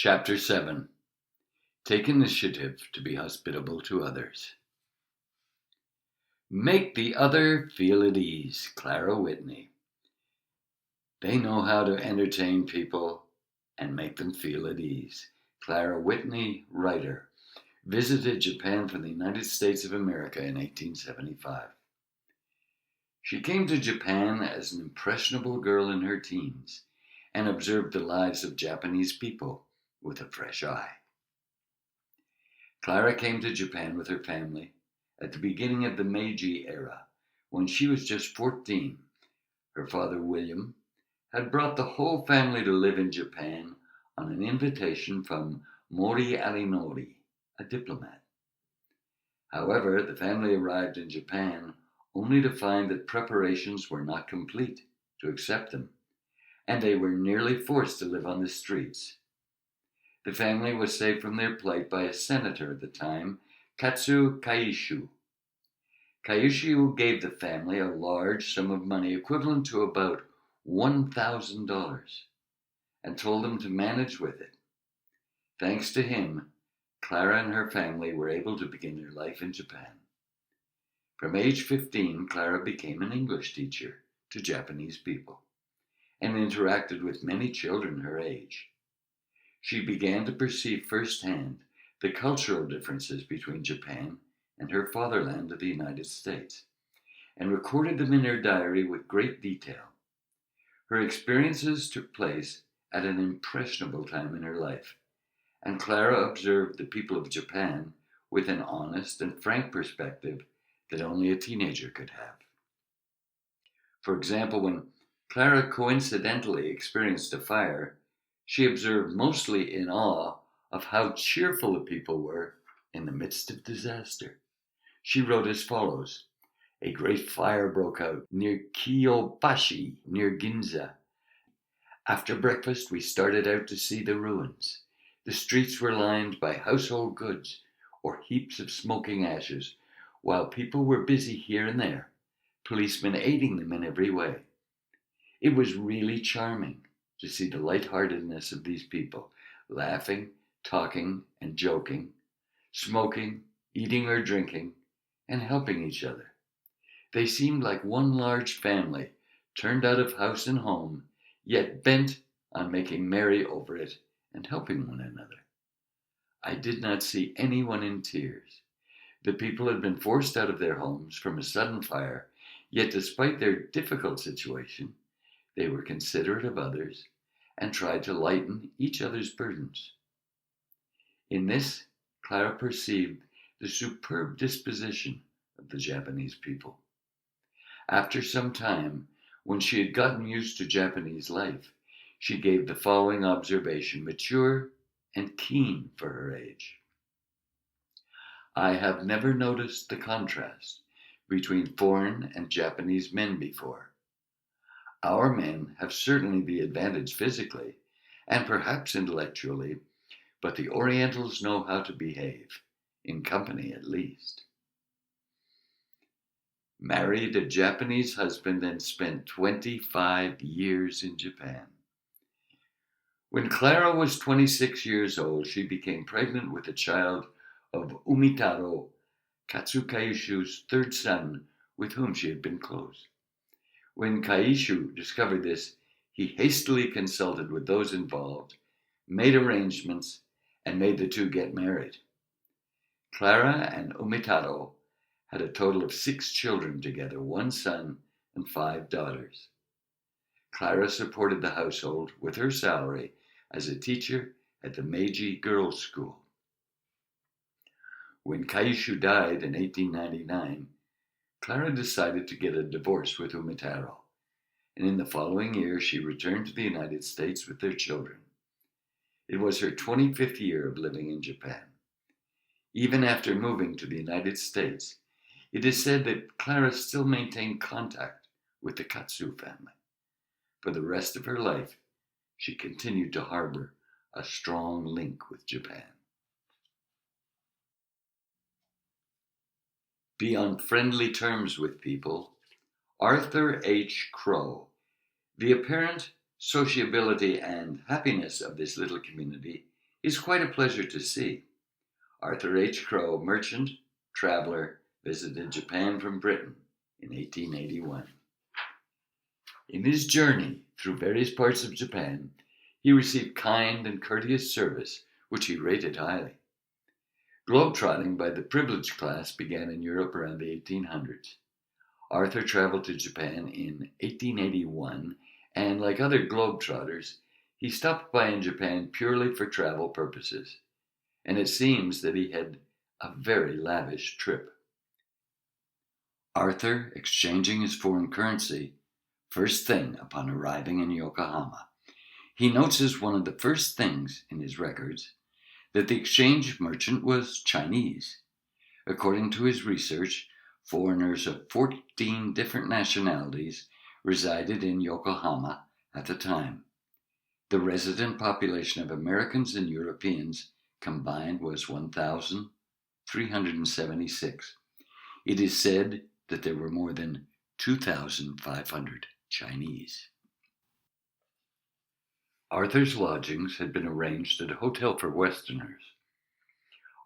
Chapter 7. Take initiative to be hospitable to others. Make the other feel at ease. Clara Whitney. They know how to entertain people and make them feel at ease. Clara Whitney, writer, visited Japan from the United States of America in 1875. She came to Japan as an impressionable girl in her teens and observed the lives of Japanese people with a fresh eye. Clara came to Japan with her family at the beginning of the Meiji era, when she was just 14. Her father, William, had brought the whole family to live in Japan on an invitation from Mori Arinori, a diplomat. However, the family arrived in Japan only to find that preparations were not complete to accept them, and they were nearly forced to live on the streets. The family was saved from their plight by a senator at the time, Katsu Kaishu. Kaishu gave the family a large sum of money equivalent to about $1,000 and told them to manage with it. Thanks to him, Clara and her family were able to begin their life in Japan. From age 15, Clara became an English teacher to Japanese people and interacted with many children her age. She began to perceive firsthand the cultural differences between Japan and her fatherland of the United States, and recorded them in her diary with great detail. Her experiences took place at an impressionable time in her life, and Clara observed the people of Japan with an honest and frank perspective that only a teenager could have. For example, when Clara coincidentally experienced a fire, she observed mostly in awe of how cheerful the people were in the midst of disaster. She wrote as follows: "A great fire broke out near Kiyobashi, near Ginza. After breakfast, we started out to see the ruins. The streets were lined by household goods or heaps of smoking ashes, while people were busy here and there, policemen aiding them in every way. It was really charming to see the lightheartedness of these people, laughing, talking, and joking, smoking, eating or drinking, and helping each other. They seemed like one large family, turned out of house and home, yet bent on making merry over it and helping one another. I did not see anyone in tears. The people had been forced out of their homes from a sudden fire, yet despite their difficult situation, they were considerate of others and tried to lighten each other's burdens." In this, Clara perceived the superb disposition of the Japanese people. After some time, when she had gotten used to Japanese life, she gave the following observation, mature and keen for her age: "I have never noticed the contrast between foreign and Japanese men before. Our men have certainly the advantage physically, and perhaps intellectually, but the Orientals know how to behave, in company at least." Married a Japanese husband and spent 25 years in Japan. When Clara was 26 years old, she became pregnant with a child of Umitaro, Katsu Kaishu's third son, with whom she had been close. When Kaishu discovered this, he hastily consulted with those involved, made arrangements, and made the two get married. Clara and Umitaro had a total of 6 children together, 1 son and 5 daughters. Clara supported the household with her salary as a teacher at the Meiji Girls' School. When Kaishu died in 1899, Clara decided to get a divorce with Umitaro, and in the following year she returned to the United States with their children. It was her 25th year of living in Japan. Even after moving to the United States, it is said that Clara still maintained contact with the Katsu family. For the rest of her life, she continued to harbor a strong link with Japan. Be on friendly terms with people. Arthur H. Crow. The apparent sociability and happiness of this little community is quite a pleasure to see. Arthur H. Crowe, merchant, traveler, visited Japan from Britain in 1881. In his journey through various parts of Japan, he received kind and courteous service, which he rated highly. Globetrotting by the privileged class began in Europe around the 1800s. Arthur traveled to Japan in 1881, and like other globetrotters, he stopped by in Japan purely for travel purposes, and it seems that he had a very lavish trip. Arthur exchanging his foreign currency first thing upon arriving in Yokohama. He notes as one of the first things in his records that the exchange merchant was Chinese. According to his research, foreigners of 14 different nationalities resided in Yokohama at the time. The resident population of Americans and Europeans combined was 1,376. It is said that there were more than 2,500 Chinese. Arthur's lodgings had been arranged at a hotel for Westerners.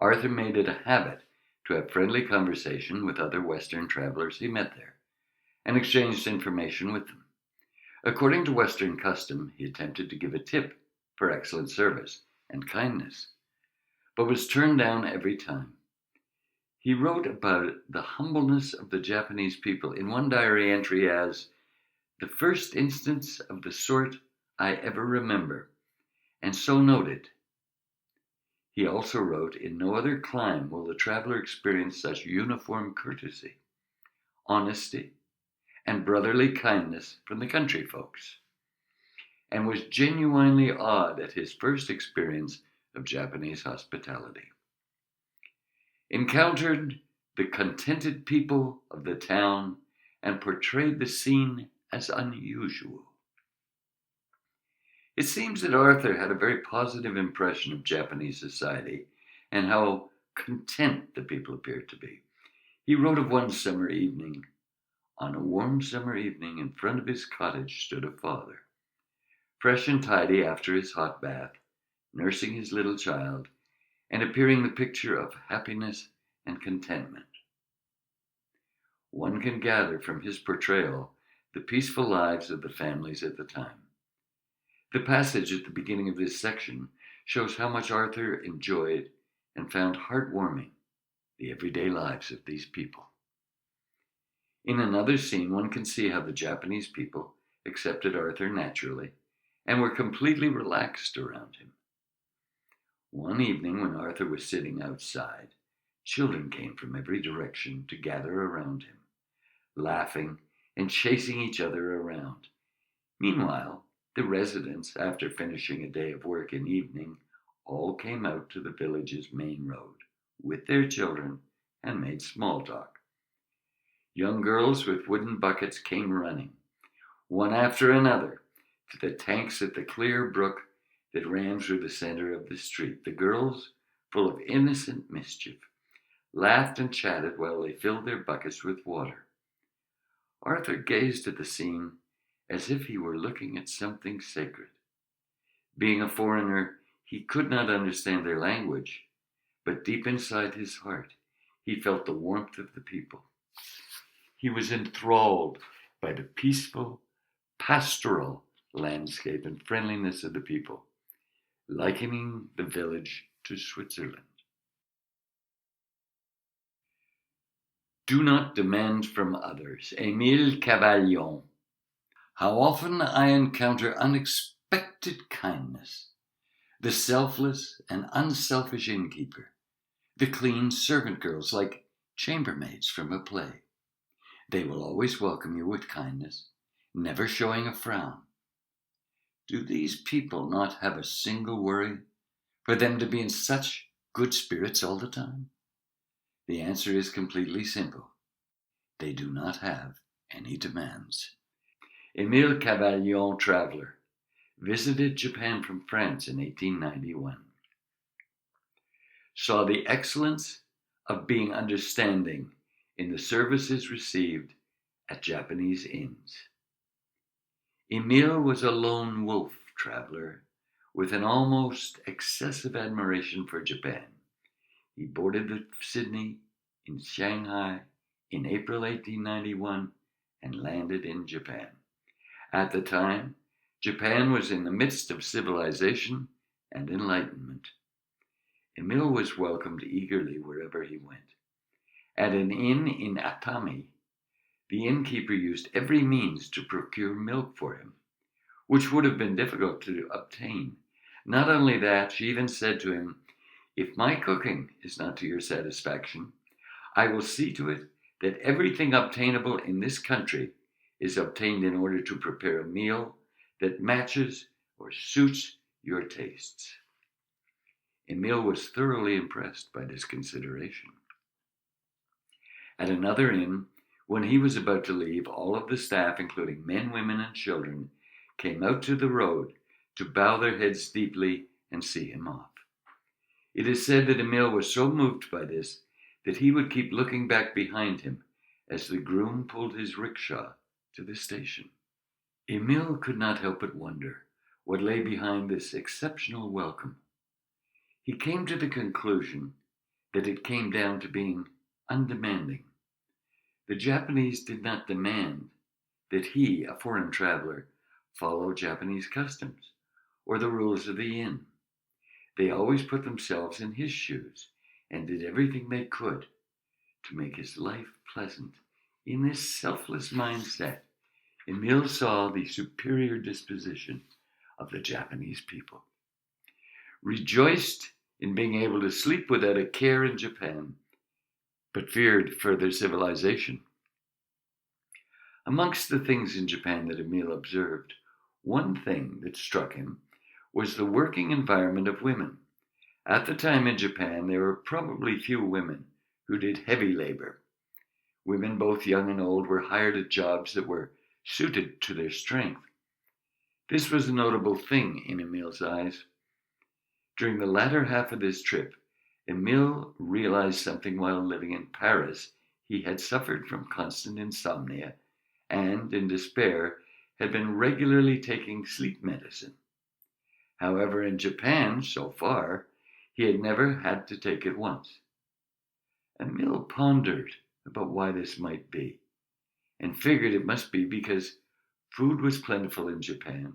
Arthur made it a habit to have friendly conversation with other Western travelers he met there, and exchanged information with them. According to Western custom, he attempted to give a tip for excellent service and kindness, but was turned down every time. He wrote about the humbleness of the Japanese people in one diary entry as the first instance of the sort I ever remember, and so noted. He also wrote, in no other clime will the traveler experience such uniform courtesy, honesty, and brotherly kindness from the country folks, and was genuinely awed at his first experience of Japanese hospitality. Encountered the contented people of the town and portrayed the scene as unusual. It seems that Arthur had a very positive impression of Japanese society and how content the people appeared to be. He wrote of one summer evening, on a warm summer evening in front of his cottage stood a father, fresh and tidy after his hot bath, nursing his little child, and appearing the picture of happiness and contentment. One can gather from his portrayal the peaceful lives of the families at the time. The passage at the beginning of this section shows how much Arthur enjoyed and found heartwarming the everyday lives of these people. In another scene, one can see how the Japanese people accepted Arthur naturally and were completely relaxed around him. One evening, when Arthur was sitting outside, children came from every direction to gather around him, laughing and chasing each other around. Meanwhile, the residents, after finishing a day of work in evening, all came out to the village's main road with their children and made small talk. Young girls with wooden buckets came running, one after another, to the tanks at the clear brook that ran through the center of the street. The girls, full of innocent mischief, laughed and chatted while they filled their buckets with water. Arthur gazed at the scene as if he were looking at something sacred. Being a foreigner, he could not understand their language, but deep inside his heart, he felt the warmth of the people. He was enthralled by the peaceful, pastoral landscape and friendliness of the people, likening the village to Switzerland. Do not demand from others. Émile Cavallon. How often I encounter unexpected kindness, the selfless and unselfish innkeeper, the clean servant girls like chambermaids from a play. They will always welcome you with kindness, never showing a frown. Do these people not have a single worry for them to be in such good spirits all the time? The answer is completely simple. They do not have any demands. Émile Cavallon, traveler, visited Japan from France in 1891. Saw the excellence of being understanding in the services received at Japanese inns. Émile was a lone wolf traveler with an almost excessive admiration for Japan. He boarded the Sydney in Shanghai in April 1891 and landed in Japan. At the time, Japan was in the midst of civilization and enlightenment. Emil was welcomed eagerly wherever he went. At an inn in Atami, the innkeeper used every means to procure milk for him, which would have been difficult to obtain. Not only that, she even said to him, "If my cooking is not to your satisfaction, I will see to it that everything obtainable in this country is obtained in order to prepare a meal that matches or suits your tastes." Emil was thoroughly impressed by this consideration. At another inn, when he was about to leave, all of the staff, including men, women, and children, came out to the road to bow their heads deeply and see him off. It is said that Emil was so moved by this that he would keep looking back behind him as the groom pulled his rickshaw to the station. Emil could not help but wonder what lay behind this exceptional welcome. He came to the conclusion that it came down to being undemanding. The Japanese did not demand that he, a foreign traveler, follow Japanese customs or the rules of the inn. They always put themselves in his shoes and did everything they could to make his life pleasant. In this selfless mindset, Emil saw the superior disposition of the Japanese people. Rejoiced in being able to sleep without a care in Japan, but feared further civilization. Amongst the things in Japan that Emil observed, one thing that struck him was the working environment of women. At the time in Japan, there were probably few women who did heavy labor. Women, both young and old, were hired at jobs that were suited to their strength. This was a notable thing in Emil's eyes. During the latter half of this trip, Emil realized something while living in Paris. He had suffered from constant insomnia and, in despair, had been regularly taking sleep medicine. However, in Japan, so far, he had never had to take it once. Emil pondered about why this might be, and figured it must be because food was plentiful in Japan,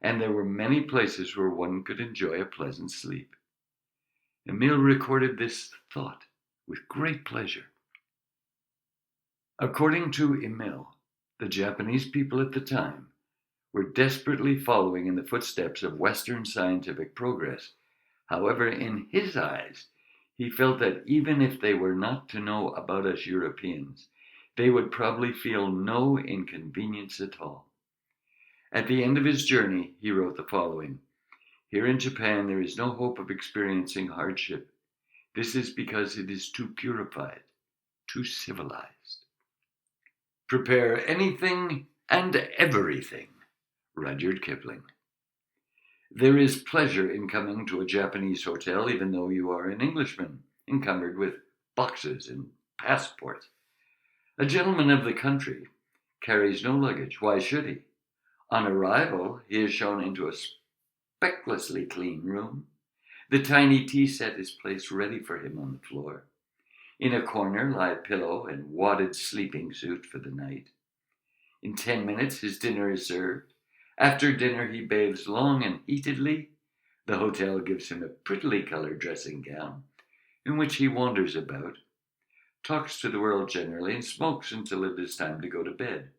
and there were many places where one could enjoy a pleasant sleep. Emil recorded this thought with great pleasure. According to Emil, the Japanese people at the time were desperately following in the footsteps of Western scientific progress. However, in his eyes, he felt that even if they were not to know about us Europeans, they would probably feel no inconvenience at all. At the end of his journey, he wrote the following: "Here in Japan, there is no hope of experiencing hardship. This is because it is too purified, too civilized." Prepare anything and everything. Rudyard Kipling. There is pleasure in coming to a Japanese hotel, even though you are an Englishman, encumbered with boxes and passports. A gentleman of the country carries no luggage. Why should he? On arrival, he is shown into a specklessly clean room. The tiny tea set is placed ready for him on the floor. In a corner lie a pillow and wadded sleeping suit for the night. In 10 minutes, his dinner is served. After dinner, he bathes long and heatedly. The hotel gives him a prettily colored dressing gown, in which he wanders about, talks to the world generally, and smokes until it is time to go to bed.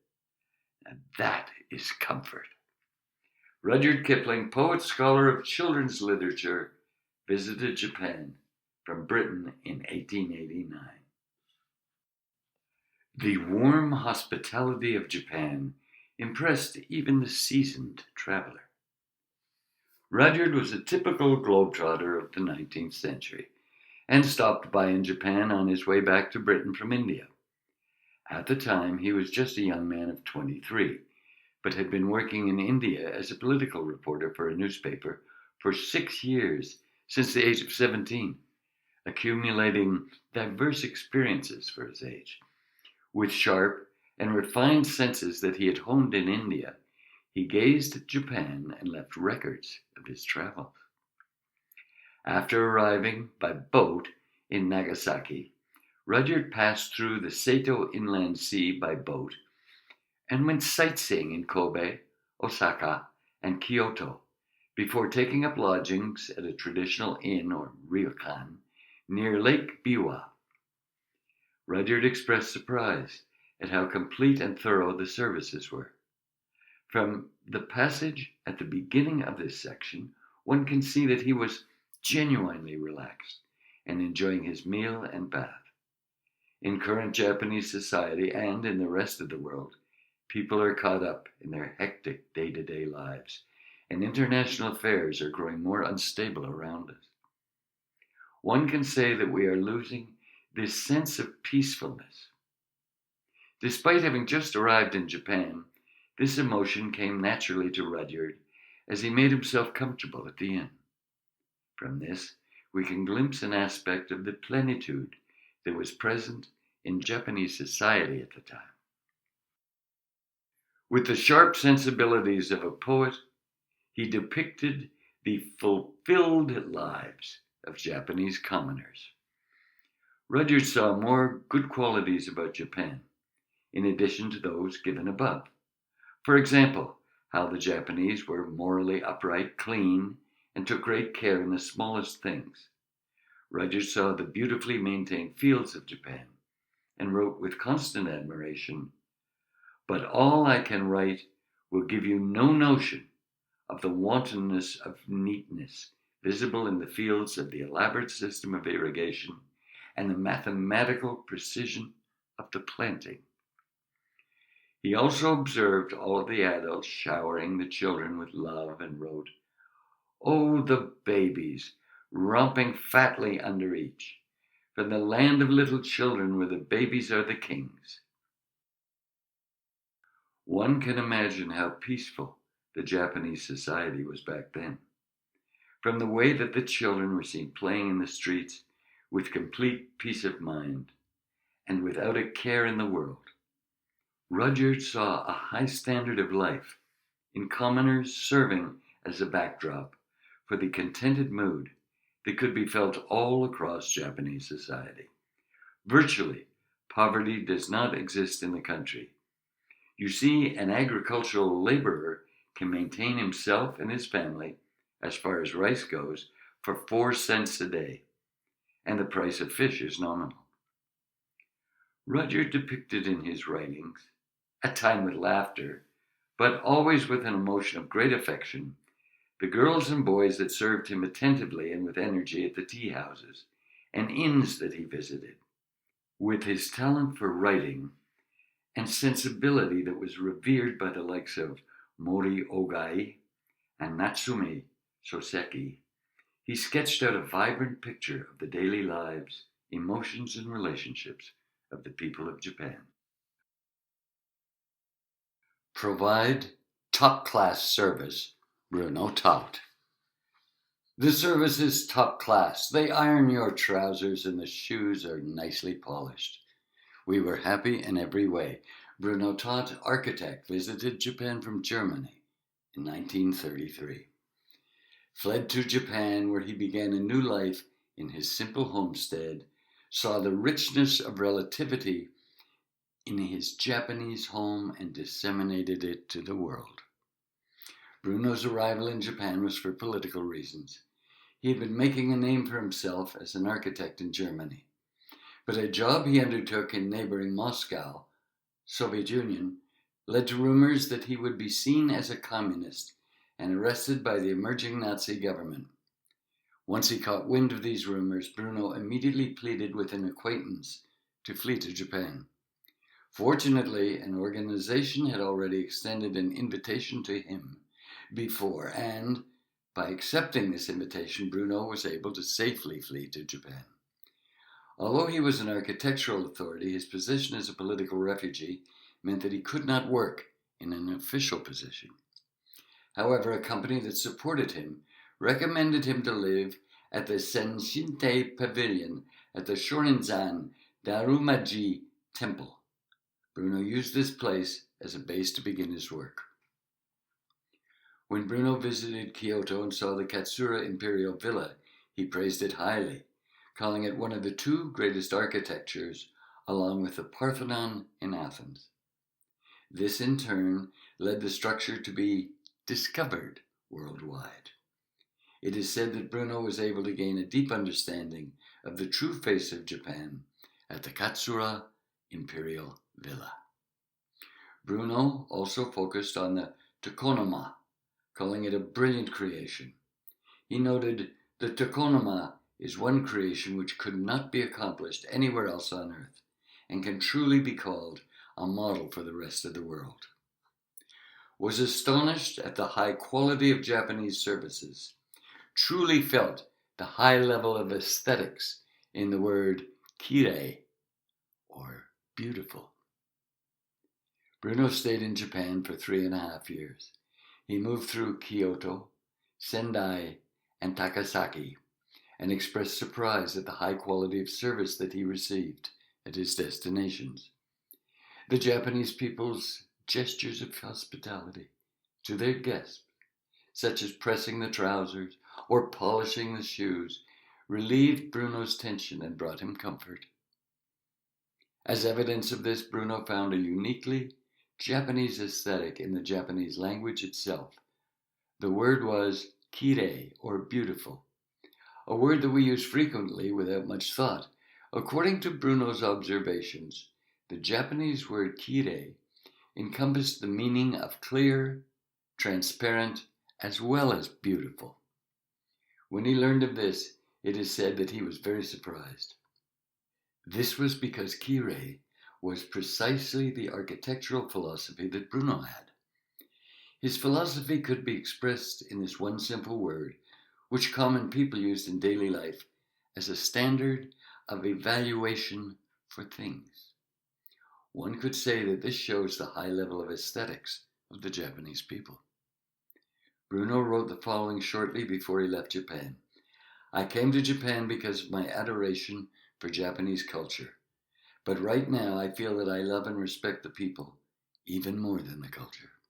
And that is comfort. Rudyard Kipling, poet, scholar of children's literature, visited Japan from Britain in 1889. The warm hospitality of Japan impressed even the seasoned traveler. Rudyard was a typical globetrotter of the 19th century and stopped by in Japan on his way back to Britain from India. At the time, he was just a young man of 23, but had been working in India as a political reporter for a newspaper for 6 years, since the age of 17, accumulating diverse experiences for his age. With sharp and refined senses that he had honed in India, He gazed at Japan and left records of his travels. After arriving by boat in Nagasaki, Rudyard passed through the Seto Inland Sea by boat and went sightseeing in Kobe, Osaka, and Kyoto before taking up lodgings at a traditional inn or ryokan near Lake Biwa. Rudyard expressed surprise at how complete and thorough the services were. From the passage at the beginning of this section, one can see that he was genuinely relaxed and enjoying his meal and bath. In current Japanese society and in the rest of the world, people are caught up in their hectic day-to-day lives, and international affairs are growing more unstable around us. One can say that we are losing this sense of peacefulness. Despite having just arrived in Japan, this emotion came naturally to Rudyard as he made himself comfortable at the inn. From this, we can glimpse an aspect of the plenitude that was present in Japanese society at the time. With the sharp sensibilities of a poet, he depicted the fulfilled lives of Japanese commoners. Rudyard saw more good qualities about Japan, in addition to those given above. For example, how the Japanese were morally upright, clean, and took great care in the smallest things. Rudyard saw the beautifully maintained fields of Japan and wrote with constant admiration, "But all I can write will give you no notion of the wantonness of neatness visible in the fields of the elaborate system of irrigation and the mathematical precision of the planting." He also observed all of the adults showering the children with love and wrote, "Oh, the babies, romping fatly under each, from the land of little children where the babies are the kings." One can imagine how peaceful the Japanese society was back then, from the way that the children were seen playing in the streets with complete peace of mind and without a care in the world. Rudyard saw a high standard of life in commoners serving as a backdrop for the contented mood that could be felt all across Japanese society. Virtually, poverty does not exist in the country. You see, an agricultural laborer can maintain himself and his family, as far as rice goes, for 4 cents a day, and the price of fish is nominal. Rudyard depicted in his writings, at times with laughter, but always with an emotion of great affection, the girls and boys that served him attentively and with energy at the tea houses and inns that he visited. With his talent for writing and sensibility that was revered by the likes of Mori Ogai and Natsume Soseki, he sketched out a vibrant picture of the daily lives, emotions, and relationships of the people of Japan. Provide top-class service, Bruno taught. The service is top class. They iron your trousers and the shoes are nicely polished. We were happy in every way. Bruno Taut, architect, visited Japan from Germany in 1933. Fled to Japan, where he began a new life in his simple homestead, saw the richness of relativity in his Japanese home and disseminated it to the world. Bruno's arrival in Japan was for political reasons. He had been making a name for himself as an architect in Germany, but a job he undertook in neighboring Moscow, Soviet Union, led to rumors that he would be seen as a communist and arrested by the emerging Nazi government. Once he caught wind of these rumors, Bruno immediately pleaded with an acquaintance to flee to Japan. Fortunately, an organization had already extended an invitation to him before, and by accepting this invitation, Bruno was able to safely flee to Japan. Although he was an architectural authority, his position as a political refugee meant that he could not work in an official position. However, a company that supported him recommended him to live at the Senshinte Pavilion at the Shorinzan Darumaji Temple. Bruno used this place as a base to begin his work. When Bruno visited Kyoto and saw the Katsura Imperial Villa, he praised it highly, calling it one of the two greatest architectures, along with the Parthenon in Athens. This in turn led the structure to be discovered worldwide. It is said that Bruno was able to gain a deep understanding of the true face of Japan at the Katsura Imperial Villa. Bruno also focused on the tokonoma, calling it a brilliant creation. He noted, "The tokonoma is one creation which could not be accomplished anywhere else on earth, and can truly be called a model for the rest of the world." Was astonished at the high quality of Japanese services, truly felt the high level of aesthetics in the word kirei, or beautiful. Bruno stayed in Japan for 3.5 years. He moved through Kyoto, Sendai, and Takasaki, and expressed surprise at the high quality of service that he received at his destinations. The Japanese people's gestures of hospitality to their guests, such as pressing the trousers or polishing the shoes, relieved Bruno's tension and brought him comfort. As evidence of this, Bruno found a uniquely Japanese aesthetic in the Japanese language itself. The word was kirei, or beautiful, a word that we use frequently without much thought. According to Bruno's observations, the Japanese word kirei encompassed the meaning of clear, transparent, as well as beautiful. When he learned of this, it is said that he was very surprised. This was because kirei was precisely the architectural philosophy that Bruno had. His philosophy could be expressed in this one simple word, which common people used in daily life as a standard of evaluation for things. One could say that this shows the high level of aesthetics of the Japanese people. Bruno wrote the following shortly before he left Japan. "I came to Japan because of my adoration for Japanese culture. But right now I feel that I love and respect the people even more than the culture."